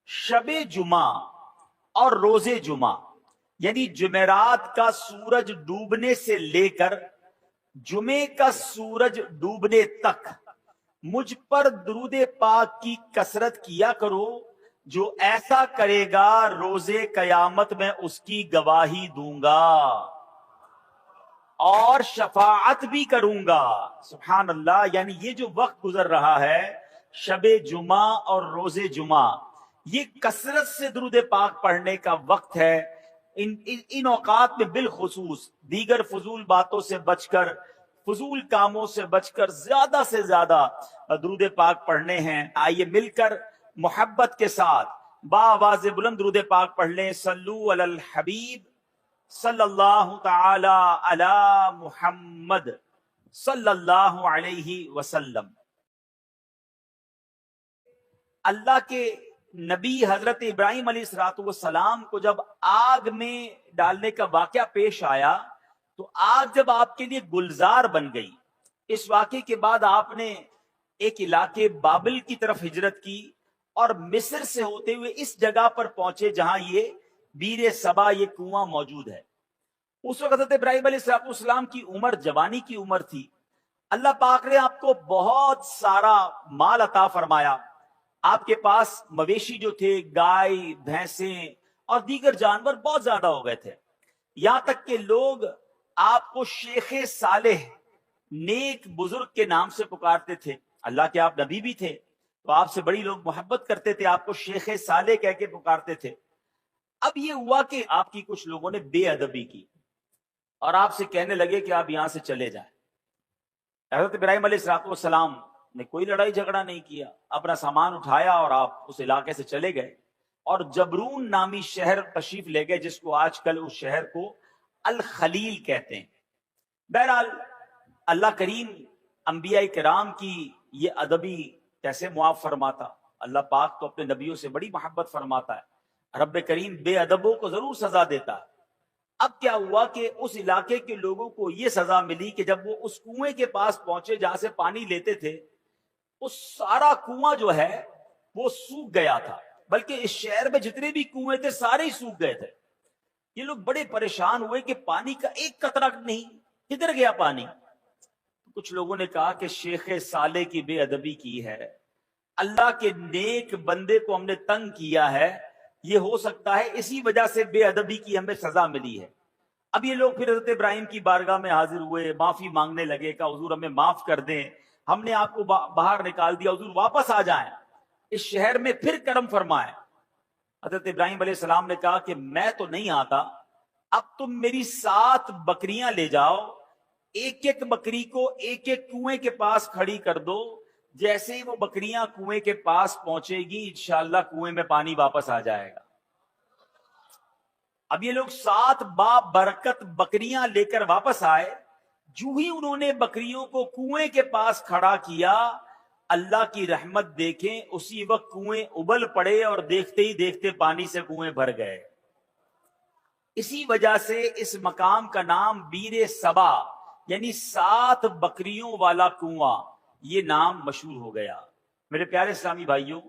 शब जुमा और रोजे जुमा यानी जुमेरात का सूरज डूबने से लेकर जुमे का सूरज डूबने तक मुझ पर दुरूद पाक की कसरत किया करो। जो ऐसा करेगा रोजे कयामत में उसकी गवाही दूंगा और शफाअत भी करूंगा। सुभान अल्लाह। यानी ये जो वक्त गुजर रहा है शबे जुमा और रोजे जुमा, ये कसरत से दुरूद पाक पढ़ने का वक्त है। इन औकात में बिलखुसूस दीगर फजूल बातों से बचकर, फजूल कामों से बचकर ज्यादा से ज्यादा दुरूद पाक पढ़ने हैं। आइए मिलकर मोहब्बत के साथ बाआवाज़ बुलंद दुरूद पाक पढ़ लें। सल्लू अलल हबीब सल्लल्लाहु तआला अला मुहम्मद सल्लल्लाहु अलैहि वसल्लम। अल्लाह के नबी हजरत इब्राहिम अलैहिस्सलाम को जब आग में डालने का वाकया पेश आया तो आग जब आपके लिए गुलजार बन गई, इस वाकये के बाद आपने एक इलाके बाबिल की तरफ हिजरत की और मिस्र से होते हुए इस जगह पर पहुंचे जहां ये बीर सबा, ये कुआं मौजूद है। उस वक्त हज़रत इब्राहिम अलैहिस्सलाम की उम्र जवानी की उम्र थी। अल्लाह पाक ने आपको बहुत सारा माल अता फरमाया। आपके पास मवेशी जो थे, गाय, भैंसें और दीगर जानवर बहुत ज्यादा हो गए थे। यहां तक कि लोग आपको शेख सालेह, नेक बुजुर्ग के नाम से पुकारते थे। अल्लाह के आप नबी भी थे तो आपसे बड़ी लोग मोहब्बत करते थे, आपको शेख सालेह कह के पुकारते थे। अब ये हुआ कि आपकी कुछ लोगों ने बेअदबी की और आपसे कहने लगे कि आप यहां से चले जाएं। हज़रत इब्राहिम अलैहिस्सलाम ने कोई लड़ाई झगड़ा नहीं किया, अपना सामान उठाया और आप उस इलाके से चले गए और जबरून नामी शहर तशरीफ ले गए, जिसको आजकल उस शहर को अल खलील कहते हैं। बहरहाल अल्लाह करीम अंबिया किराम की ये अदबी कैसे मुआफ फरमाता। अल्लाह पाक तो अपने नबियों से बड़ी मोहब्बत फरमाता है। रब्बे करीम बेअदबों को जरूर सजा देता है। अब क्या हुआ कि उस इलाके के लोगों को यह सजा मिली कि जब वो उस कुएं के पास पहुंचे जहां से पानी लेते थे, वो सारा कुआं जो है वो सूख गया था। बल्कि इस शहर में जितने भी कुएं थे सारे ही सूख गए थे। ये लोग बड़े परेशान हुए कि पानी का एक कतरा नहीं, किधर गया पानी। कुछ लोगों ने कहा कि शेख साले की बेअदबी की है, अल्लाह के नेक बंदे को हमने तंग किया है, ये हो सकता है इसी वजह से बेअदबी की हमें सजा मिली है। अब ये लोग फिर हज़रत इब्राहिम की बारगाह में हाजिर हुए, माफी मांगने लगे कि हुजूर हमें माफ कर दें, हमने आपको बाहर निकाल दिया, हुजूर वापस आ जाएं, इस शहर में फिर करम फरमाएं। हज़रत इब्राहिम अलैहिस्सलाम ने कहा कि मैं तो नहीं आता, अब तुम मेरी 7 बकरियां ले जाओ, एक एक बकरी को एक एक कुएं के पास खड़ी कर दो। जैसे ही वो बकरियां कुएं के पास पहुंचेगी इंशाअल्लाह कुएं में पानी वापस आ जाएगा। अब ये लोग 7 बाबरकत बकरियां लेकर वापस आए। जो ही उन्होंने बकरियों को कुएं के पास खड़ा किया, अल्लाह की रहमत देखें, उसी वक्त कुएं उबल पड़े और देखते ही देखते पानी से कुएं भर गए। इसी वजह से इस मकाम का नाम बीर सबा यानी 7 बकरियों वाला कुआं, ये नाम मशहूर हो गया। मेरे प्यारे इस्लामी भाइयों,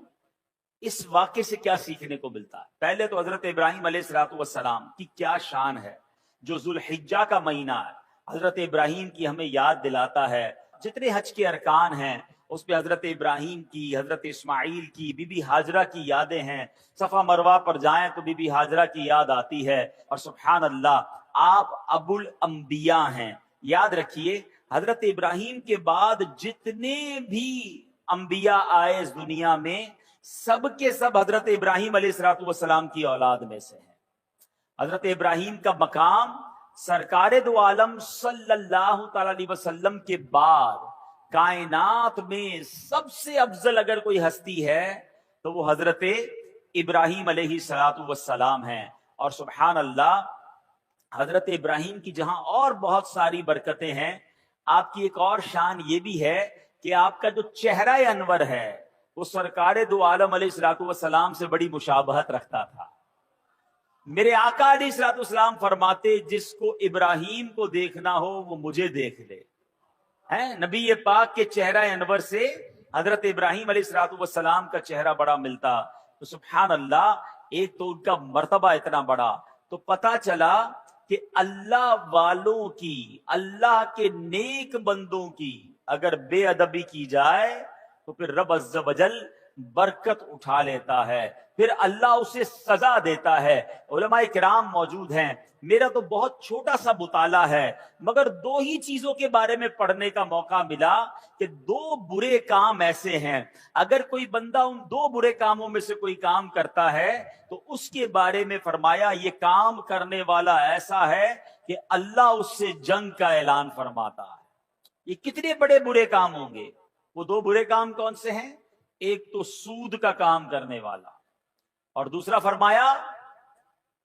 इस वाक्य से क्या सीखने को मिलता है? पहले तो हजरत इब्राहिम अलैहिस्सलाम की क्या शान है, जो जुल्हिज्जा का महीना है, हजरत इब्राहिम की हमें याद दिलाता है। जितने हज के अरकान हैं उसमें हजरत इब्राहिम की, हजरत इस्माइल की, बीबी हाजरा की यादें हैं। सफा मरवा पर जाएं तो बीबी हाजरा की याद आती है। और सुभान अल्लाह, आप अबुल अंबिया हैं। याद रखिए, हजरत इब्राहिम के बाद जितने भी अंबिया आए इस दुनिया में, सब के सब हजरत इब्राहिम अलैहिस्सलाम की औलाद में से हैं। हजरत इब्राहिम का मकाम सरकारे दो आलम सल्लल्लाहु अलैहि वसल्लम के बाद कायनात में सबसे अफजल अगर कोई हस्ती है तो वो हजरत इब्राहिम अलैहिस्सलाम हैं। और सुभान अल्लाह, हजरत इब्राहिम की जहां और बहुत सारी बरकतें हैं, आपकी एक और शान ये भी है कि आपका जो चेहरा अनवर है वो सरकारे दो आलम अलैहिस्सलाम से बड़ी मुशाबहत रखता था। मेरे आका अलैहिस्सलाम फरमाते, जिसको इब्राहिम को देखना हो वो मुझे देख ले। हैं, नबी पाक के चेहरा अनवर से हजरत इब्राहिम अलैहिस्सलाम का चेहरा बड़ा मिलता। تو سبحان اللہ، ایک تو ان کا مرتبہ اتنا بڑا، تو پتا چلا کہ اللہ والوں کی، اللہ کے نیک بندوں کی اگر بے ادبی کی جائے تو پھر رب عز و جل برکت اٹھا لیتا ہے، پھر اللہ اسے سزا دیتا ہے۔ علماء کرام موجود ہیں، میرا تو بہت چھوٹا سا مطالعہ ہے، مگر دو ہی چیزوں کے بارے میں پڑھنے کا موقع ملا کہ دو برے کام ایسے ہیں، اگر کوئی بندہ ان دو برے کاموں میں سے کوئی کام کرتا ہے تو اس کے بارے میں فرمایا یہ کام کرنے والا ایسا ہے کہ اللہ اس سے جنگ کا اعلان فرماتا ہے۔ یہ کتنے بڑے برے کام ہوں گے؟ وہ دو برے کام کون سے ہیں؟ ایک تو سود کا کام کرنے والا، اور دوسرا فرمایا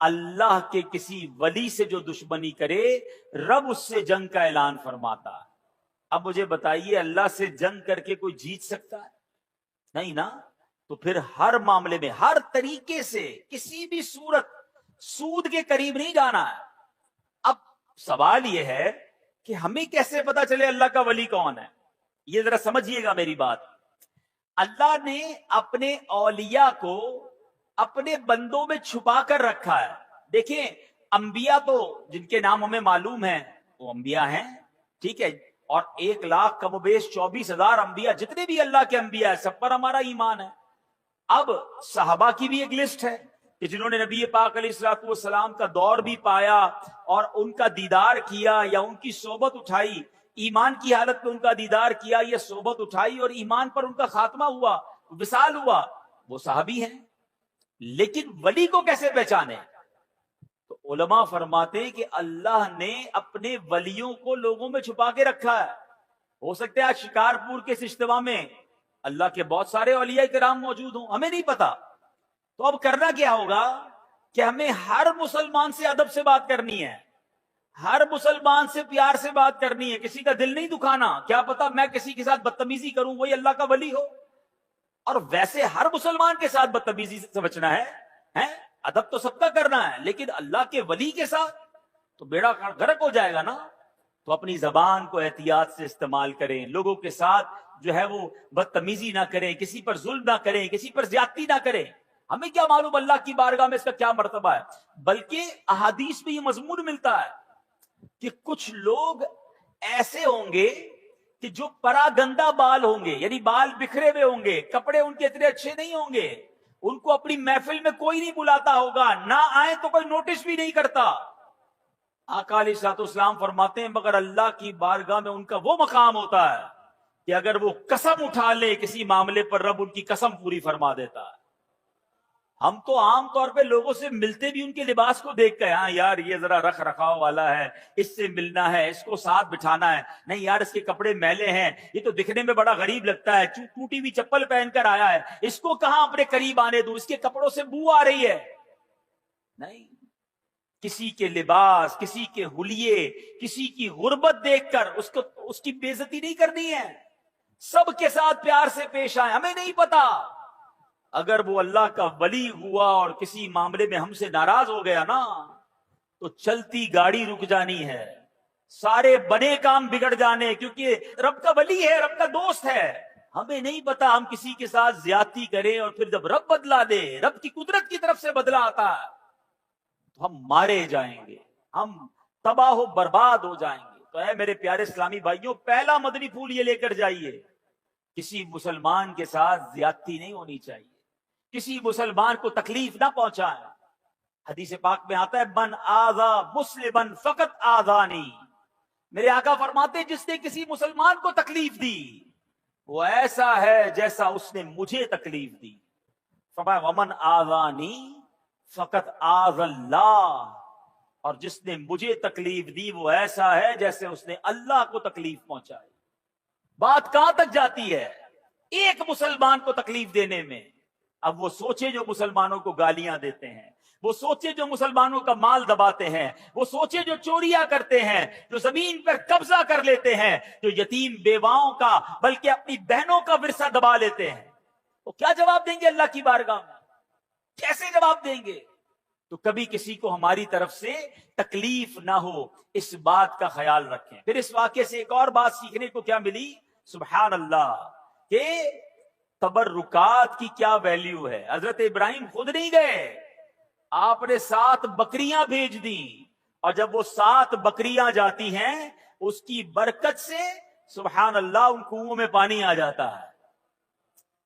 اللہ کے کسی ولی سے جو دشمنی کرے رب اس سے جنگ کا اعلان فرماتا ہے۔ اب مجھے بتائیے، اللہ سے جنگ کر کے کوئی جیت سکتا ہے؟ نہیں نا۔ تو پھر ہر معاملے میں ہر طریقے سے کسی بھی صورت سود کے قریب نہیں جانا ہے۔ اب سوال یہ ہے کہ ہمیں کیسے پتا چلے اللہ کا ولی کون ہے؟ یہ ذرا سمجھیے گا میری بات۔ اللہ نے اپنے اولیاء کو اپنے بندوں میں چھپا کر رکھا ہے۔ دیکھیں، انبیاء تو جن کے نام ہمیں معلوم ہیں وہ انبیاء ہیں، ٹھیک ہے، اور 1,00,000 کم و بیش 24,000 انبیاء، جتنے بھی اللہ کے انبیاء ہیں سب پر ہمارا ایمان ہے۔ اب صحابہ کی بھی ایک لسٹ ہے کہ جنہوں نے نبی پاک علیہ الصلوۃ والسلام کا دور بھی پایا اور ان کا دیدار کیا یا ان کی صحبت اٹھائی، ایمان کی حالت میں ان کا دیدار کیا یا صحبت اٹھائی اور ایمان پر ان کا خاتمہ ہوا، وصال ہوا، وہ صحابی ہیں۔ لیکن ولی کو کیسے پہچانے؟ تو علماء فرماتے ہیں کہ اللہ نے اپنے ولیوں کو لوگوں میں چھپا کے رکھا ہے۔ ہو سکتا ہے آج شکارپور کے اس اجتماع میں اللہ کے بہت سارے اولیاء کرام موجود ہوں، ہمیں نہیں پتا۔ تو اب کرنا کیا ہوگا کہ ہمیں ہر مسلمان سے ادب سے بات کرنی ہے، ہر مسلمان سے پیار سے بات کرنی ہے، کسی کا دل نہیں دکھانا۔ کیا پتا میں کسی کے ساتھ بدتمیزی کروں وہی اللہ کا ولی ہو، اور ویسے ہر مسلمان کے ساتھ بدتمیزی سے بچنا ہے، ادب تو سب کا کرنا ہے، لیکن اللہ کے ولی کے ساتھ تو بیڑا غرق ہو جائے گا نا۔ تو اپنی زبان کو احتیاط سے استعمال کریں، لوگوں کے ساتھ جو ہے وہ بدتمیزی نہ کریں، کسی پر ظلم نہ کریں، کسی پر زیادتی نہ کریں۔ ہمیں کیا معلوم اللہ کی بارگاہ میں اس کا کیا مرتبہ ہے؟ بلکہ احادیث میں یہ مضمون ملتا ہے کہ کچھ لوگ ایسے ہوں گے کہ جو پراگندہ بال ہوں گے، یعنی بال بکھرے ہوئے ہوں گے، کپڑے ان کے اتنے اچھے نہیں ہوں گے، ان کو اپنی محفل میں کوئی نہیں بلاتا ہوگا، نہ آئے تو کوئی نوٹس بھی نہیں کرتا۔ آقا علیہ الصلوۃ والسلام فرماتے ہیں مگر اللہ کی بارگاہ میں ان کا وہ مقام ہوتا ہے کہ اگر وہ قسم اٹھا لے کسی معاملے پر رب ان کی قسم پوری فرما دیتا ہے۔ ہم تو عام طور پہ لوگوں سے ملتے بھی ان کے لباس کو دیکھ کے، ہاں یار یہ ذرا رکھ رکھاؤ والا ہے، اس سے ملنا ہے، اس کو ساتھ بٹھانا ہے، نہیں یار اس کے کپڑے میلے ہیں، یہ تو دکھنے میں بڑا غریب لگتا ہے، ٹوٹی ہوئی چپل پہن کر آیا ہے، اس کو کہاں اپنے قریب آنے دوں، اس کے کپڑوں سے بو آ رہی ہے۔ نہیں، کسی کے لباس، کسی کے حلیے، کسی کی غربت دیکھ کر اس کی بے عزتی نہیں کرنی ہے، سب کے ساتھ پیار سے پیش آئے۔ ہمیں نہیں پتا اگر وہ اللہ کا ولی ہوا اور کسی معاملے میں ہم سے ناراض ہو گیا نا تو چلتی گاڑی رک جانی ہے، سارے بنے کام بگڑ جانے، کیونکہ رب کا ولی ہے، رب کا دوست ہے۔ ہمیں نہیں پتا ہم کسی کے ساتھ زیادتی کریں اور پھر جب رب بدلا دے، رب کی قدرت کی طرف سے بدلا آتا ہے تو ہم مارے جائیں گے، ہم تباہ و برباد ہو جائیں گے۔ تو اے میرے پیارے اسلامی بھائیوں، پہلا مدنی پھول یہ لے کر جائیے، کسی مسلمان کے ساتھ زیادتی نہیں ہونی چاہیے، کسی مسلمان کو تکلیف نہ پہنچائیں۔ حدیث پاک میں آتا ہے من آذا مسلما فقط آذانی، میرے آقا فرماتے ہیں جس نے کسی مسلمان کو تکلیف دی وہ ایسا ہے جیسا اس نے مجھے تکلیف دی۔ فرمایا ومن آذانی فقط آذ اللہ، اور جس نے مجھے تکلیف دی وہ ایسا ہے جیسے اس نے اللہ کو تکلیف پہنچائی۔ بات کہاں تک جاتی ہے ایک مسلمان کو تکلیف دینے میں؟ اب وہ سوچے جو مسلمانوں کو گالیاں دیتے ہیں، وہ سوچے جو مسلمانوں کا مال دباتے ہیں، وہ سوچے جو چوریاں کرتے ہیں، جو زمین پر قبضہ کر لیتے ہیں، جو یتیم بیواؤں کا بلکہ اپنی بہنوں کا ورثہ دبا لیتے ہیں، وہ کیا جواب دیں گے اللہ کی بارگاہ میں؟ کیسے جواب دیں گے؟ تو کبھی کسی کو ہماری طرف سے تکلیف نہ ہو، اس بات کا خیال رکھیں۔ پھر اس واقعے سے ایک اور بات سیکھنے کو کیا ملی؟ سبحان اللہ، کہ तबर्रुकात की क्या वैल्यू है। हजरत इब्राहिम खुद नहीं गए, आपने 7 बकरियां भेज दी, और जब वो 7 बकरियां जाती हैं उसकी बरकत से सुभान अल्लाह उन कुओं में पानी आ जाता है।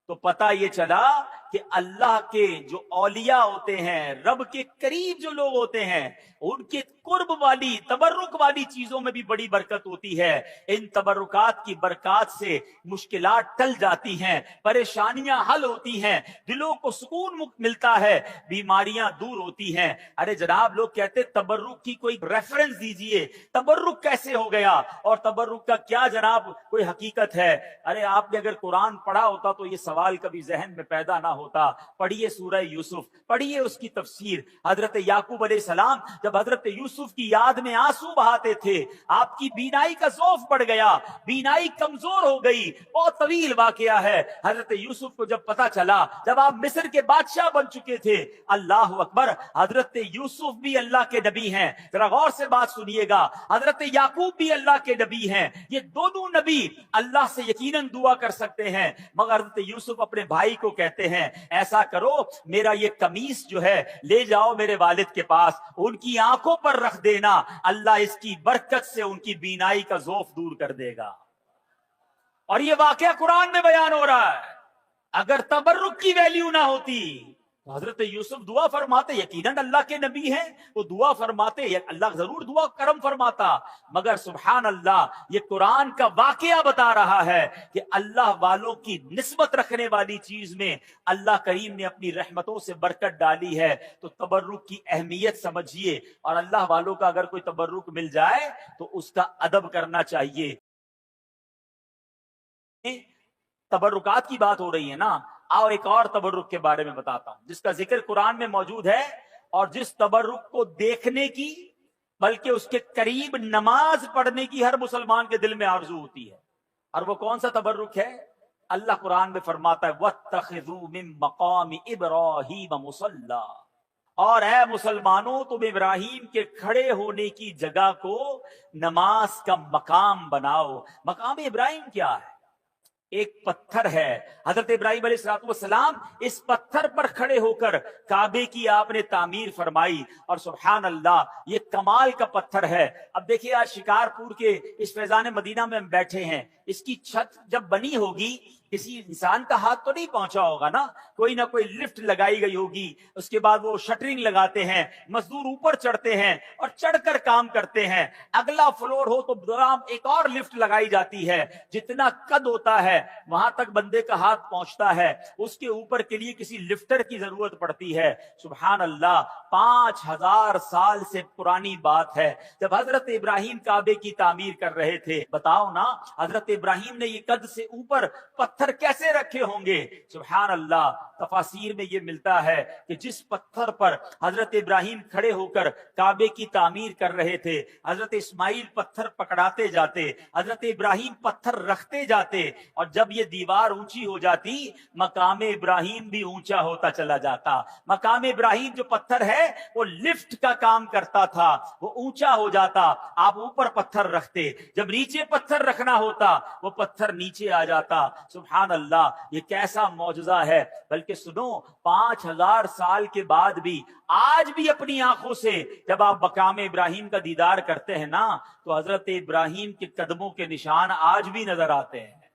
तो पता ये चला कि अल्लाह के जो औलिया होते हैं, रब के करीब जो लोग होते हैं, उनके कुर्ब वाली तबर्रुक वाली चीजों में भी बड़ी बरकत होती है। इन तबर्रुकात की बरकत से मुश्किलात टल जाती हैं, परेशानियां हल होती हैं, दिलों को सुकून मिलता है, बीमारियां दूर होती हैं। अरे जनाब, लोग कहते तबर्रुक की कोई रेफरेंस दीजिए, तबर्रुक कैसे हो गया और तबर्रुक का क्या जनाब कोई हकीकत है। अरे आपने अगर कुरान पढ़ा होता तो ये सवाल कभी जहन में पैदा ना होता। पढ़िए सूरह यूसुफ, पढ़िए उसकी तफसीर। हजरत याकूब अलैहिस्सलाम जब हजरत यूसुफ की याद में आंसू बहाते थे, आपकी बीनाई का ज़ौफ बढ़ गया, बीनाई कमजोर हो गई। बहुत तवील वाकया है। हजरत यूसुफ को जब पता चला, जब आप मिस्र के बादशाह बन चुके थे, अल्लाह अकबर, हजरत यूसुफ भी अल्लाह के नबी हैं। जरा गौर से बात सुनिएगा, हजरत याकूब भी अल्लाह के नबी हैं। ये दोनों नबी अल्लाह से यकीनन दुआ कर सकते हैं, मगर हजरत यूसुफ अपने भाई को कहते हैं, ऐसा करो, मेरा ये कमीज जो है ले जाओ मेरे वालिद के पास, उनकी आंखों पर रख देना, अल्लाह इसकी बरकत से उनकी बीनाई का ज़ौफ दूर कर देगा। और ये वाकया कुरान में बयान हो रहा है। अगर तबर्रुक की वैल्यू ना होती तो हजरत यूसुफ दुआ फरमाते, यकीनन अल्लाह के नबी हैं, वो दुआ फरमाते, अल्लाह जरूर दुआ करम फरमाता। मगर सुभान अल्लाह, ये कुरान का वाकया बता रहा है कि अल्लाह वालों की निस्बत रखने वाली चीज में अल्लाह करीम ने अपनी रहमतों से बरकत डाली है। तो तबर्रुक की अहमियत समझिए, और अल्लाह वालों का अगर कोई तबर्रुक मिल जाए तो उसका अदब करना चाहिए। तबर्रुकात की बात हो रही है ना, आओ एक और तबर्रुक के बारे में बताता हूं जिसका जिक्र कुरान में मौजूद है, और जिस तबर्रुक को देखने की, बल्कि उसके करीब नमाज पढ़ने की हर मुसलमान के दिल में आरजू होती है। और वो कौन सा तबर्रुक है? अल्लाह कुरान में फरमाता है, वत्तखिज़ू मिन मक़ामि इब्राहीम मुसल्ला, और है मुसलमानों, तुम इब्राहिम के खड़े होने की जगह को नमाज का मकाम बनाओ। मकाम इब्राहिम क्या है? एक पत्थर है। हजरत इब्राहिम अलैहिस्सलाम इस पत्थर पर खड़े होकर काबे की आपने तामीर फरमाई, और सुभान अल्लाह, ये कमाल का पत्थर है। अब देखिए, आज शिकारपुर के इस फैजान मदीना में हम बैठे हैं, इसकी छत जब बनी होगी, किसी इंसान का हाथ तो नहीं पहुंचा होगा ना, कोई ना कोई लिफ्ट लगाई गई होगी, उसके बाद वो शटरिंग लगाते हैं, मजदूर ऊपर चढ़ते हैं और चढ़कर काम करते हैं। अगला फ्लोर हो तो एक और लिफ्ट लगाई जाती है, जितना कद होता है वहां तक बंदे का हाथ पहुंचता है, उसके ऊपर के लिए किसी लिफ्टर की जरूरत पड़ती है। सुभान अल्लाह, 5000 साल से पुरानी बात है, जब हजरत इब्राहिम काबे की तामीर कर रहे थे। बताओ ना, हजरत इब्राहिम ने ये कद से ऊपर पत्थर कैसे रखे होंगे? सुभान अल्लाह, तफासीर में ये मिलता है कि जिस पत्थर पर हजरत इब्राहिम खड़े होकर काबे की तामीर कर रहे थे, हजरत इस्माइल पत्थर पकड़ाते जाते, हजरत इब्राहिम पत्थर रखते जाते, और जब ये दीवार ऊंची हो जाती, मकाम इब्राहिम भी ऊंचा होता चला जाता। मकाम इब्राहिम जो पत्थर है वो लिफ्ट का काम करता था, वो ऊंचा हो जाता, आप ऊपर पत्थर रखते, जब नीचे पत्थर रखना होता वो पत्थर नीचे आ जाता। सुभान अल्लाह, ये कैसा मौजज़ा है। बल्कि सुनो, 5000 साल के बाद भी, आज भी अपनी आंखों से जब आप मकाम इब्राहिम का दीदार करते हैं ना, तो हजरत इब्राहिम के कदमों के निशान आज भी नजर आते हैं।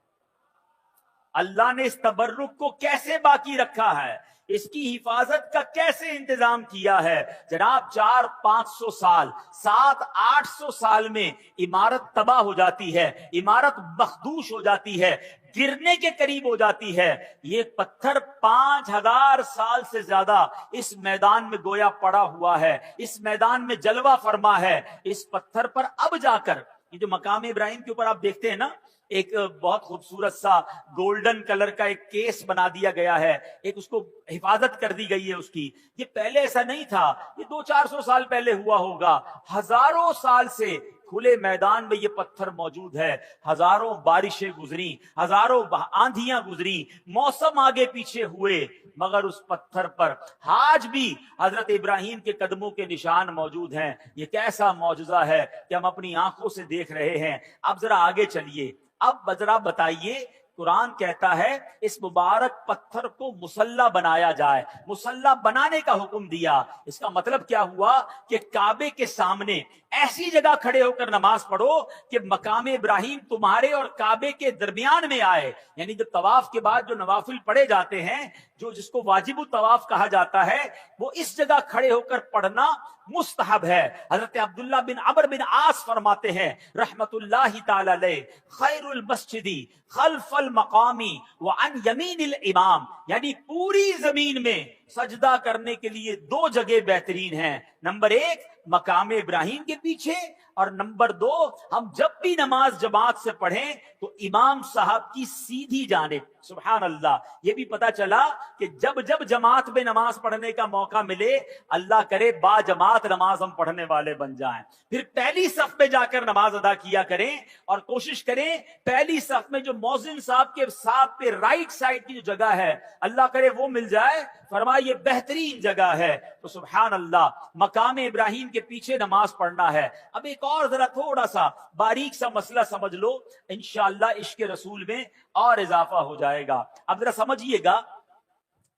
अल्लाह ने इस तबर्रुक को कैसे बाकी रखा है, इसकी हिफाजत का कैसे इंतजाम किया है। जनाब, 400-500 साल, 700-800 साल में इमारत तबाह हो जाती है, इमारत मखदूश हो जाती है, गिरने के करीब हो जाती है। ये पत्थर 5000 साल से ज्यादा इस मैदान में गोया पड़ा हुआ है, इस मैदान में जलवा फरमा है। इस पत्थर पर अब जाकर ये जो मकाम इब्राहिम के ऊपर आप देखते हैं ना, एक बहुत खूबसूरत सा गोल्डन कलर का एक केस बना दिया गया है, एक उसको हिफाजत कर दी गई है उसकी। ये पहले ऐसा नहीं था, ये 200-400 साल पहले हुआ होगा। हजारों साल से खुले मैदान में ये पत्थर मौजूद है। हजारों बारिशें गुजरी, हजारों आंधियां गुजरी, मौसम आगे पीछे हुए, मगर उस पत्थर पर आज भी हजरत इब्राहिम के कदमों के निशान मौजूद हैं। ये कैसा मौजज़ा है कि हम अपनी आंखों से देख रहे हैं। अब जरा आगे चलिए, अब जरा बताइए कुरान कहता है इस मुबारक पत्थर को मुसल्ला बनाया जाए, मुसल्ला बनाने का हुक्म दिया। इसका मतलब क्या हुआ कि काबे के सामने ऐसी जगह खड़े होकर नमाज पढ़ो कि मकाम इब्राहिम तुम्हारे और काबे के दरमियान में आए। यानी जब तवाफ के बाद जो नवाफिल पढ़े जाते हैं, जो जिसको वाजिबुत तवाफ कहा जाता है, वो इस जगह खड़े होकर पढ़ना मुस्तहब है। हजरत अब्दुल्ला बिन अमर बिन आस फरमाते हैं रहमतुल्लाहि ताला अलैह, खैरुल मस्जिदी खल्फल मकामी व अन यमीनिल इमाम, यानी पूरी जमीन में सजदा करने के लिए दो जगह बेहतरीन हैं। नंबर एक मकाम इब्राहिम के पीछे, और नंबर दो हम जब भी नमाज जमात से पढ़ें तो इमाम साहब की सीधी जानिब। सुभान अल्लाह, ये भी पता चला कि जब जब जमात में नमाज पढ़ने का मौका मिले, अल्लाह करे बा जमात नमाज हम पढ़ने वाले बन जाएं। फिर पहली सफ में जाकर नमाज अदा किया करें और कोशिश करें पहली सफ में जो मौजिन साहब के साथ पे राइट साइड की जो जगह है, अल्लाह करे वो मिल जाए। फरमाए ये बेहतरीन जगह है। तो सुभान अल्लाह, मकाम इब्राहिम के पीछे नमाज पढ़ना है। अब एक और जरा थोड़ा सा बारीक सा मसला समझ लो, इंशाअल्लाह इश्क रसूल में और इजाफा हो जाएगा। अब जरा समझिएगा,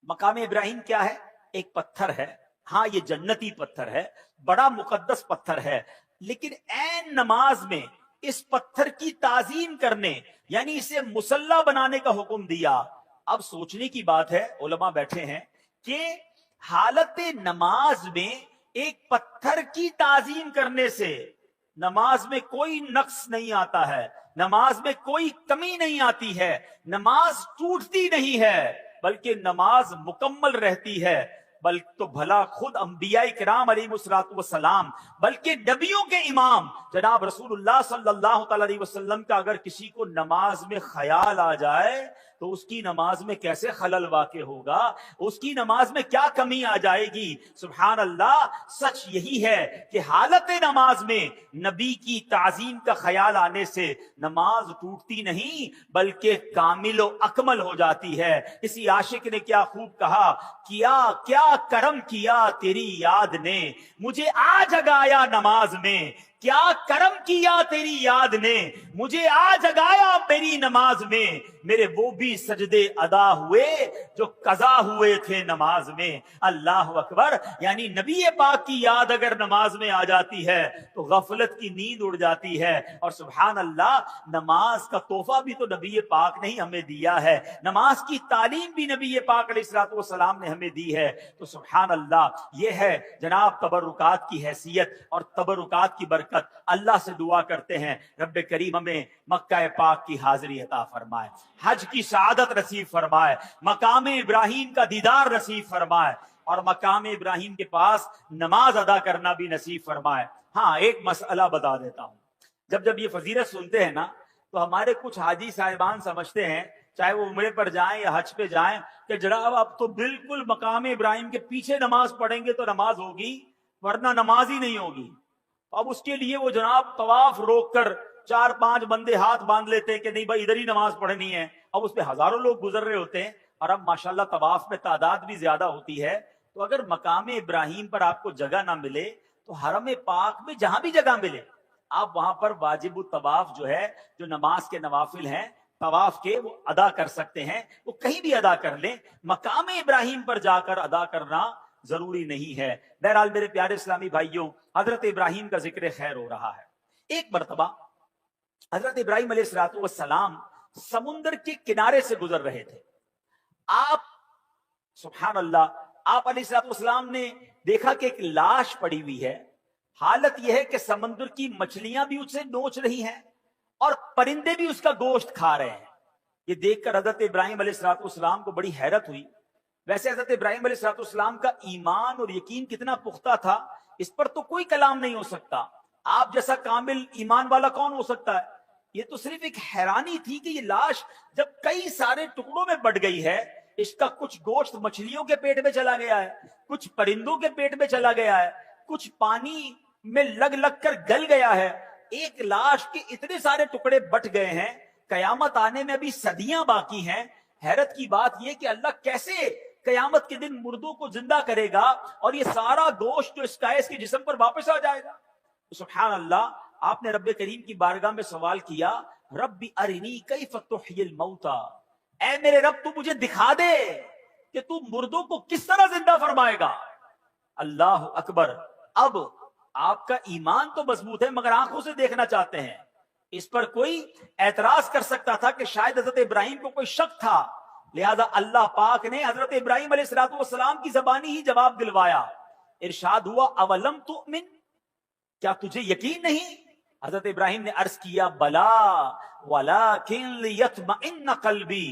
मकाम इब्राहिम क्या है? एक पत्थर है। हाँ, ये जन्नती पत्थर है, बड़ा मुकद्दस पत्थर है, लेकिन ऐन नमाज में इस पत्थर की ताजीम करने, यानी इसे मुसल्ला बनाने का हुक्म दिया। अब सोचने की बात है, उलमा बैठे हैं कि हालत नमाज में एक पत्थर की ताजीम करने से नमाज में कोई नक्स नहीं आता है, नमाज में कोई कमी नहीं आती है, नमाज टूटती नहीं है, बल्कि नमाज मुकम्मल रहती है। बल्कि तो भला खुद अंबिया इकराम अलैहिमुस्सलातु वस्सलाम, बल्कि नबियों के इमाम जनाब रसूलुल्लाह सल्लल्लाहु अलैहि वसल्लम का अगर किसी को नमाज में ख्याल आ जाए तो उसकी नमाज में कैसे खलल वाक़े होगा, उसकी नमाज में क्या कमी आ जाएगी। सुभान अल्लाह, सच यही है कि हालत नमाज में नबी की ताजीम का ख्याल आने से नमाज टूटती नहीं बल्कि कामिल व अकमल हो जाती है। इसी आशिक ने क्या खूब कहा, किया क्या करम किया तेरी याद ने, मुझे आ जगाया नमाज में, क्या करम किया तेरी याद ने, मुझे आ जगाया मेरी नमाज में, मेरे वो भी सजदे अदा हुए जो कजा हुए थे नमाज में। अल्लाह अकबर, यानी नबी पाक की याद अगर नमाज में आ जाती है तो गफलत की नींद उड़ जाती है। और सुभान अल्लाह, नमाज का तोहफा भी तो नबी पाक ने ही हमें दिया है, नमाज की तालीम भी नबी पाक अलैहिस्सलातु वस्सलाम ने हमें दी है। तो सुभान अल्लाह, ये है जनाब तबरुकात की हैसियत और तबरुकात की बरकत। अल्लाह से दुआ करते हैं रब्बे करीम हमें मक्का पाक की हाजिरी अता फरमाए, हज की शहादत नसीब फरमाए, मकाम इब्राहिम का दीदार नसीब फरमाए और मकाम इब्राहिम के पास नमाज अदा करना भी नसीब फरमाए। हाँ, एक मसला बता देता हूं, जब जब ये फजीलत सुनते हैं ना तो हमारे कुछ हाजी साहिबान समझते हैं, चाहे वो उम्रे पर जाएं या हज पे जाएं, कि जनाब अब तो बिल्कुल मकाम इब्राहिम के पीछे नमाज पढ़ेंगे तो नमाज होगी, वरना नमाज ही नहीं होगी। अब उसके लिए वो जनाब तवाफ रोक कर 4-5 बंदे हाथ बांध लेते हैं कि नहीं भाई इधर ही नमाज पढ़नी है। अब उस पे हजारों लोग गुजर रहे होते हैं और अब माशाल्लाह तवाफ में तादाद भी ज्यादा होती है। तो अगर मकाम इब्राहिम पर आपको जगह ना मिले तो हरम पाक में जहां भी जगह मिले आप वहां पर वाजिब तवाफ जो है, जो नमाज के नवाफिल हैं तवाफ के, वो अदा कर सकते हैं। वो कहीं भी अदा कर लें, मकाम इब्राहिम पर जाकर अदा करना जरूरी नहीं है। बहरहाल मेरे प्यारे इस्लामी भाइयों, हजरत इब्राहिम का जिक्र खैर हो रहा है। एक मरतबा हजरत इब्राहिम अलैहिस्सलातु वस्सलाम समुद्र के किनारे से गुजर रहे थे। आप सुभान अल्लाह, आप अलैहिस्सलातु वस्सलाम ने देखा कि एक लाश पड़ी हुई है। हालत यह है कि समुद्र की मछलियां भी उससे नोच रही हैं और परिंदे भी उसका गोश्त खा रहे हैं। ये देखकर हजरत इब्राहिम अलैहिस्सलातु वस्सलाम को बड़ी हैरत हुई। वैसे हजरत इब्राहिम अलैहिस्सलाम का ईमान और यकीन कितना पुख्ता था, इस पर तो कोई कलाम नहीं हो सकता। आप जैसा कामिल ईमान वाला कौन हो सकता है। ये तो सिर्फ एक हैरानी थी कि ये लाश जब कई सारे टुकड़ों में बट गई है, इसका कुछ गोश्त मछलियों के पेट में चला गया है, कुछ परिंदों के पेट में चला गया है, कुछ पानी में लग लग कर गल गया है। एक लाश के इतने सारे टुकड़े बट गए हैं, कयामत आने में अभी सदियां बाकी हैं। हैरत की बात यह कि अल्लाह कैसे कयामत के दिन मुर्दों को जिंदा करेगा और ये सारा गोश्त जो इसके जिस्म पर वापस आ जाएगा। तो सुभान अल्लाह, आपने रब्बे करीम की बारगाह में सवाल किया रब्बी अरिनी कैफ तुह्यिल मौता, ऐ मेरे रब तू मुझे दिखा दे कि तू मुर्दों को किस तरह जिंदा फरमाएगा। अल्लाह अकबर। अब आपका ईमान तो मजबूत है मगर आंखों से देखना चाहते हैं। इस पर कोई एतराज कर सकता था कि शायद हजरत इब्राहिम को कोई शक था, लिहाजा अल्लाह पाक ने हजरत इब्राहिम अलैहिस्सलाम की जबानी ही जवाब दिलवाया। इरशाद हुआ अवलम तुमिन, क्या तुझे यकीन नहीं? हजरत इब्राहिम ने अर्ज किया बला वलाकिन लियत्मइन्न कल्बी,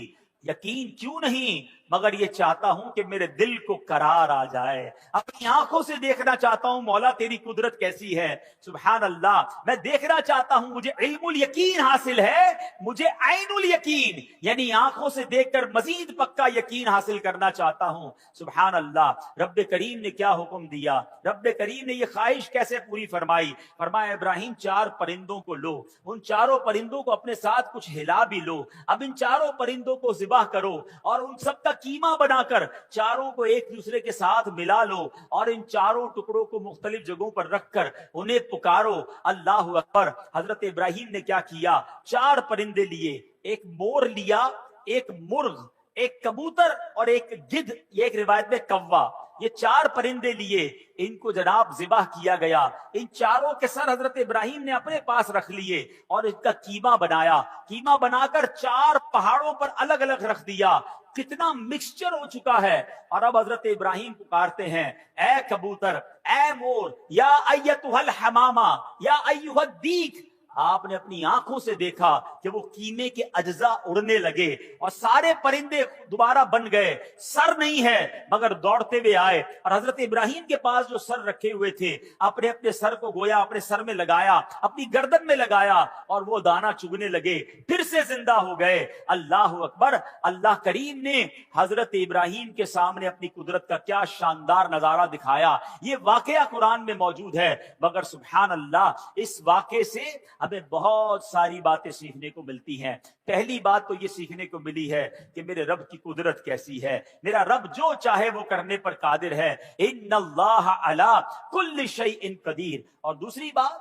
यकीन क्यों नहीं मगर ये चाहता हूं कि मेरे दिल को करार आ जाए, अपनी आंखों से देखना चाहता हूं मौला तेरी कुदरत कैसी है। सुभान अल्लाह, मैं देखना चाहता हूं, मुझे इल्मुल यकीन हासिल है, मुझे ऐनुल यकीन यानी आंखों से देखकर मजीद पक्का यकीन हासिल करना चाहता हूं। सुभान अल्लाह। रब्बे करीम ने क्या हुक्म दिया, रब्बे करीम ने ये ख्वाहिश कैसे पूरी फरमाई? फरमाया इब्राहिम 4 परिंदों को लो, उन चारों परिंदों को अपने साथ कुछ हिला भी लो, अब इन चारों परिंदों को ज़िबाह करो और उन सबका कीमा बनाकर चारों को एक दूसरे के साथ मिला लो और इन चारों टुकड़ों को मुख्तलिफ जगहों पर रखकर उन्हें पुकारो अल्लाहु अकबर। हजरत इब्राहिम ने क्या किया, 4 परिंदे लिए, एक मोर लिया, एक मुर्ग, एक कबूतर और एक गिद्ध, ये एक रिवायत में कौवा, ये 4 परिंदे लिए, इनको जनाब ज़िबाह किया गया। इन चारों के सर हजरत इब्राहिम ने अपने पास रख लिए और इनका कीमा बनाया, कीमा बनाकर 4 पहाड़ों पर अलग अलग रख दिया। कितना मिक्सचर हो चुका है। और अब हजरत इब्राहिम पुकारते हैं ए कबूतर, ए मोर, या अय्यतुहल हमामा, या अय्युहद दीक। आपने अपनी आंखों से देखा कि वो कीमे के अज्जा उड़ने लगे और सारे परिंदे दोबारा बन गए। सर नहीं है मगर दौड़ते हुए आए और हजरत इब्राहिम के पास जो सर रखे हुए थे अपने अपने सर को गोया अपने सर में लगाया, अपनी गर्दन में लगाया और वो दाना चुगने लगे, फिर से जिंदा हो गए। अल्लाह अकबर। अल्लाह करीम ने हजरत इब्राहिम के सामने अपनी कुदरत का क्या शानदार नजारा दिखाया। ये वाकया कुरान में मौजूद है मगर सुभान अल्लाह, इस वाकये से हमें बहुत सारी बातें सीखने को मिलती हैं। पहली बात तो ये सीखने को मिली है कि मेरे रब की कुदरत कैसी है, मेरा रब जो चाहे वो करने पर कादिर है। इन्नल्लाह अला कुल्लि शैइन कदीर। और दूसरी बात,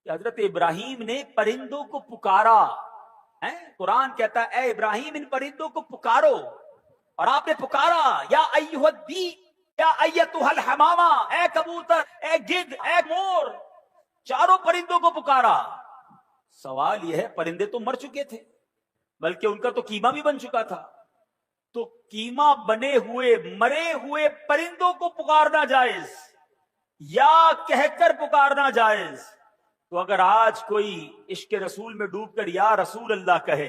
हजरत इब्राहिम ने परिंदों को पुकारा है। कुरान कहता है ए इब्राहिम इन परिंदों को पुकारो, और आपने पुकारा या अय्युहद्दी, या अय्यतुहल हमामा, ए कबूतर, ए गिद्ध, ए मोर, चारों परिंदों को पुकारा। सवाल यह है, परिंदे तो मर चुके थे बल्कि उनका तो कीमा भी बन चुका था, तो कीमा बने हुए मरे हुए परिंदों को पुकारना जायज या कहकर पुकारना जायज? तो अगर आज कोई इश्क रसूल में डूबकर या रसूल अल्लाह कहे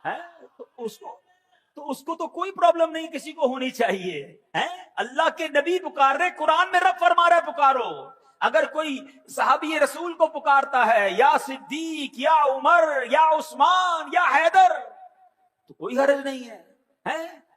है तो उसको तो कोई प्रॉब्लम नहीं किसी को होनी चाहिए है। अल्लाह के नबी पुकार रहे, कुरान में रब फरमा रहा है पुकारो। अगर कोई सहाबी रसूल को पुकारता है या सिद्दीक या उमर या उस्मान या हैदर तो कोई हर्ज नहीं है।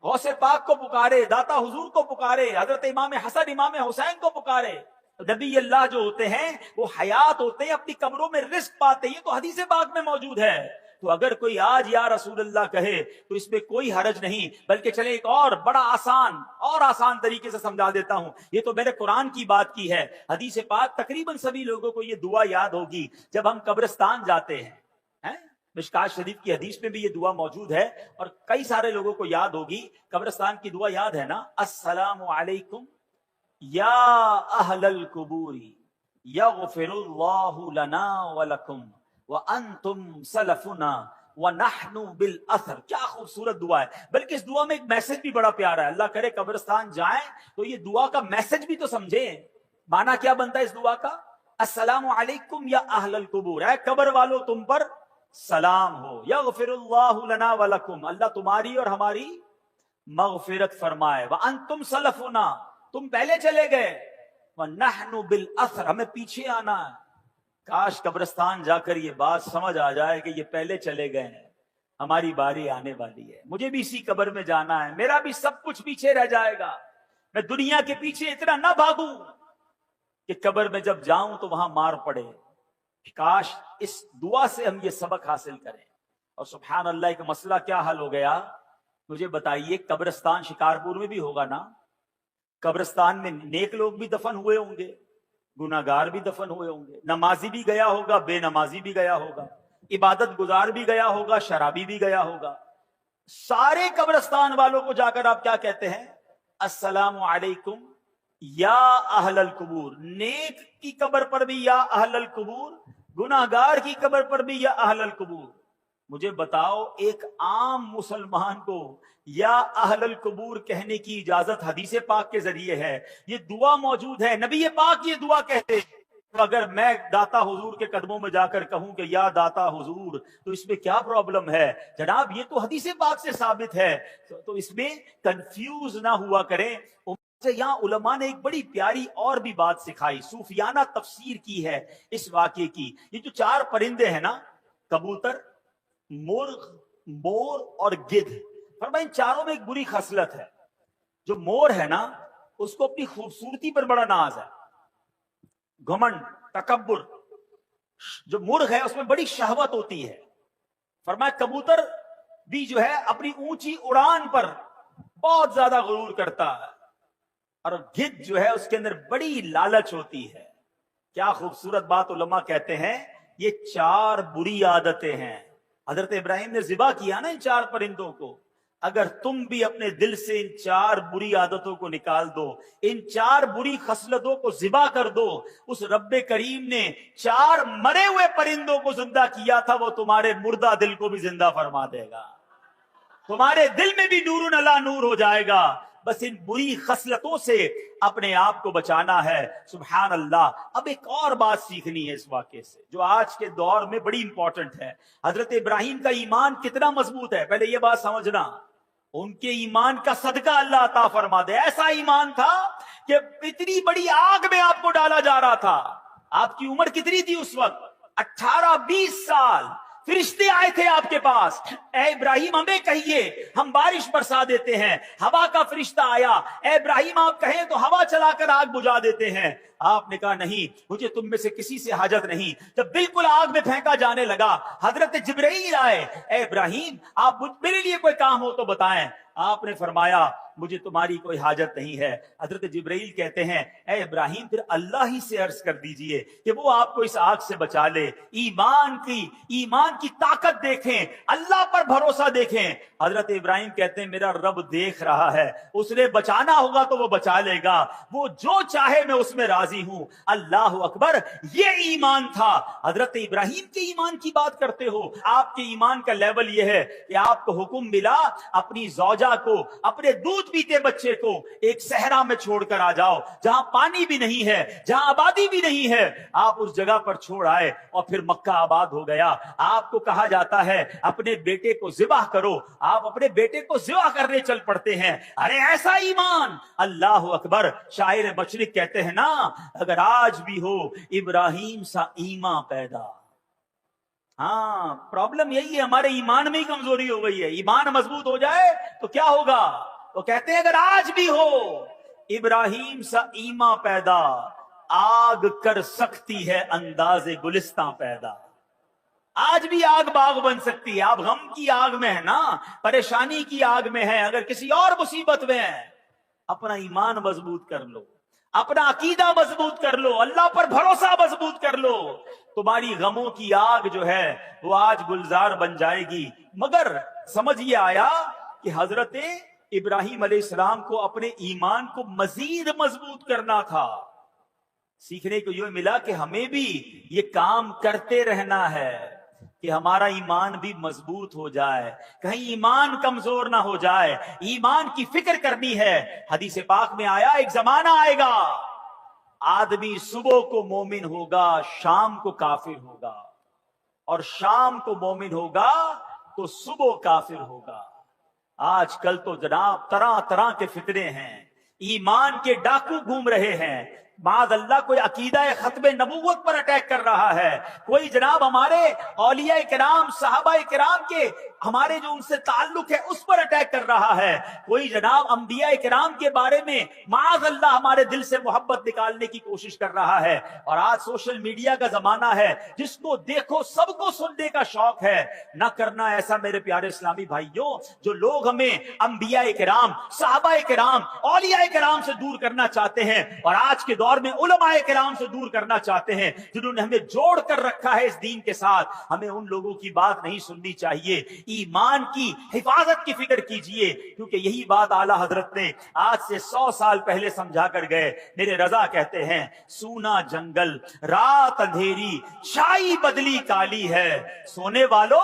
गौसे पाक को पुकारे, दाता हुजूर को पुकारे, हजरत इमाम हसन इमाम हुसैन को पुकारे। तो नबी अल्लाह जो होते हैं वो हयात होते हैं, अपनी कब्रों में रिस्क पाते हैं, ये तो हदीस पाक में मौजूद है। तो अगर कोई आज या रसूल अल्लाह कहे तो इसमें कोई हरज नहीं, बल्कि चले एक और बड़ा आसान तरीके से समझा देता हूं। ये तो मैंने कुरान की बात की है, हदीस पाक तकरीबन सभी लोगों को ये दुआ याद होगी जब हम कब्रिस्तान जाते हैं। मिशकात शरीफ की हदीस में भी ये दुआ मौजूद है और कई सारे लोगों को याद होगी। कब्रिस्तान की दुआ याद है ना, अस्सलामु अलैकुम या अहलल कुबूरी यगफिरुल्लाहु लना व लकुम व अंतुम सलफुना व नहनु बिल असर। क्या खूबसूरत दुआ है। बल्कि इस दुआ में एक मैसेज भी बड़ा प्यारा है। अल्लाह करे कब्रिस्तान जाएं तो ये दुआ का मैसेज भी तो समझे। माना क्या बनता है इस दुआ का, अस्सलामु अलैकुम या अहलल कुबूर, है कब्र वालों तुम पर सलाम हो, यगफिरुल्लाहु लना व लकुम, अल्लाह तुम्हारी और हमारी मगफिरत फरमाए, व अंतुम सलफुना, तुम पहले चले गए, व नहनु बिल असर, हमें पीछे आना है। काश कब्रिस्तान जाकर ये बात समझ आ जाए कि ये पहले चले गए हैं, हमारी बारी आने वाली है, मुझे भी इसी कब्र में जाना है, मेरा भी सब कुछ पीछे रह जाएगा। मैं दुनिया के पीछे इतना ना भागूं कि कब्र में जब जाऊं तो वहां मार पड़े। काश इस दुआ से हम ये सबक हासिल करें। और सुभान अल्लाह, एक मसला क्या हल हो गया मुझे बताइए। कब्रिस्तान शिकारपुर में भी होगा ना, कब्रिस्तान में नेक लोग भी दफन हुए होंगे, गुनाहगार भी दफन हुए होंगे, नमाजी भी गया होगा, बेनमाजी भी गया होगा, इबादत गुजार भी गया होगा, शराबी भी गया होगा। सारे कब्रिस्तान वालों को जाकर आप क्या कहते हैं? अस्सलामु अलैकुम या अहलल कुबूर। नेक की कब्र पर भी या अहलल कुबूर, गुनाहगार की कब्र पर भी या अहलल कुबूर। मुझे बताओ, एक आम मुसलमान को या अहलल कुबूर कहने की इजाजत हदीस पाक के जरिए है, ये दुआ मौजूद है, नबी पाक ये दुआ कहते हैं। तो अगर मैं दाता हुजूर के कदमों में जाकर कहूं कि या दाता हुजूर, तो इसमें क्या प्रॉब्लम है? जनाब, ये तो हदीस पाक से साबित है, तो इसमें कंफ्यूज ना हुआ करें। यहाँ उलमा ने एक बड़ी प्यारी और भी बात सिखाई, सूफियाना तफसीर की है इस वाक़े की। ये जो 4 परिंदे हैं ना, कबूतर, मुर्ग, मोर और गिद्ध, फरमाया इन चारों में एक बुरी खसलत है। जो मोर है ना, उसको अपनी खूबसूरती पर बड़ा नाज है, घमंड, तकब्बुर। जो मुर्ग है उसमें बड़ी शहवत होती है। फरमाया कबूतर भी जो है अपनी ऊंची उड़ान पर बहुत ज्यादा गुरूर करता है, और गिद्ध जो है उसके अंदर बड़ी लालच होती है। क्या खूबसूरत बात उलमा कहते हैं, ये 4 बुरी आदतें हैं। हजरत इब्राहिम ने ज़िबा किया ना इन 4 परिंदों को। अगर तुम भी अपने दिल से इन 4 बुरी आदतों को निकाल दो, इन 4 बुरी खसलतों को ज़िबा कर दो, उस रब्बे करीम ने 4 मरे हुए परिंदों को जिंदा किया था, वो तुम्हारे मुर्दा दिल को भी जिंदा फरमा देगा, तुम्हारे दिल में भी नूरुन अला नूर हो जाएगा। बस इन बुरी खसलतों से अपने आप को बचाना है। सुभान अल्लाह। अब एक और बात सीखनी है इस वाक़े से, जो आज के दौर में बड़ी इंपॉर्टेंट है। हजरत इब्राहिम का ईमान कितना मजबूत है, पहले यह बात समझना। उनके ईमान का सदका अल्लाह अता फरमा दे। ऐसा ईमान था कि इतनी बड़ी आग में आपको डाला जा रहा था। आपकी उम्र कितनी थी उस वक्त? 18-20 साल। फरिश्ते आए थे आपके पास, ए इब्राहिम हमें कहिए, हम बारिश बरसा देते हैं। हवा का फरिश्ता आया, ए इब्राहिम आप कहें तो हवा चलाकर आग बुझा देते हैं। आपने कहा नहीं, मुझे तुम में से किसी से हाजत नहीं। जब बिल्कुल आग में फेंका जाने लगा, हजरत जिब्राइल आए, ए इब्राहिम आप मेरे लिए कोई काम हो तो बताएं। आपने फरमाया मुझे तुम्हारी कोई हाजत नहीं है। हजरत जिब्राइल कहते हैं, ए इब्राहिम फिर अल्लाह ही से अर्ज कर दीजिए कि वो आपको इस आग से बचा ले। ईमान की ताकत देखें, अल्लाह पर भरोसा देखें। हजरत इब्राहिम कहते हैं मेरा रब देख रहा है, उसने बचाना होगा तो वो बचा लेगा, वो जो चाहे मैं उसमें राजी हूं। अल्लाह अकबर। ये ईमान था। हजरत इब्राहिम के ईमान की बात करते हो, आपके ईमान का लेवल यह है कि आपको हुक्म मिला अपनी जौजा को, अपने दूध पीते बच्चे को एक सहरा में छोड़कर आ जाओ, जहां पानी भी नहीं है, जहां आबादी भी नहीं है। आप उस जगह पर छोड़ आए और फिर मक्का आबाद हो गया। आपको कहा जाता है अपने बेटे को ज़िबाह करो, आप अपने बेटे को ज़िबाह करने चल पड़ते हैं। अरे ऐसा ईमान! अल्लाह अकबर। शायर मशरिक कहते हैं ना, अगर आज भी हो इब्राहिम सा ईमान पैदा। हाँ, प्रॉब्लम यही है, हमारे ईमान में ही कमजोरी हो गई है। ईमान मजबूत हो जाए तो क्या होगा? वो कहते हैं अगर आज भी हो इब्राहिम सा ईमान पैदा, आग कर सकती है अंदाजे गुलिस्तां पैदा। आज भी आग बाग बन सकती है। आप गम की आग में है ना, परेशानी की आग में है, अगर किसी और मुसीबत में है, अपना ईमान मजबूत कर लो, अपना अकीदा मजबूत कर लो, अल्लाह पर भरोसा मजबूत कर लो। तुम्हारी गमों की आग जो है वो आज गुलजार बन जाएगी। मगर समझ ये आया कि हजरत इब्राहिम अलैहिस्सलाम को अपने ईमान को मजीद मजबूत करना था। सीखने को यह मिला कि हमें भी ये काम करते रहना है कि हमारा ईमान भी मजबूत हो जाए, कहीं ईमान कमजोर ना हो जाए। ईमान की फिक्र करनी है। हदीस पाक में आया एक जमाना आएगा, आदमी सुबह को मोमिन होगा, शाम को काफिर होगा, और शाम को मोमिन होगा तो सुबह काफिर होगा। आजकल तो जनाब तरह तरह के फितरे हैं, ईमान के डाकू घूम रहे हैं। माद अल्लाह कोई अकीदा खत्म नबूवत पर अटैक कर रहा है, कोई जनाब हमारे औलिया किराम सहाबा किराम के हमारे जो उनसे ताल्लुक है उस पर अटैक कर रहा है, कोई जनाब अंबिया किराम के बारे में माद अल्लाह हमारे दिल से मोहब्बत निकालने की कोशिश कर रहा है। और आज सोशल मीडिया का जमाना है, जिसको देखो सबको सुनने का शौक है। ना करना ऐसा मेरे प्यारे इस्लामी भाइयों, जो लोग हमें अंबिया किराम सहाबा किराम औलिया किराम से दूर करना चाहते हैं। और आज के دور میں علماء کرام سے دور کرنا چاہتے ہیں جنہوں نے ہمیں جوڑ کر رکھا ہے اس دین کے ساتھ. ہمیں ان لوگوں کی بات نہیں سننی چاہیے. ایمان کی حفاظت کی فکر کیجئے, کیونکہ یہی بات اعلیٰ حضرت نے آج سے 100 سال پہلے سمجھا کر گئے. میرے رضا کہتے ہیں سونا جنگل رات اندھیری شائی بدلی کالی ہے, سونے والوں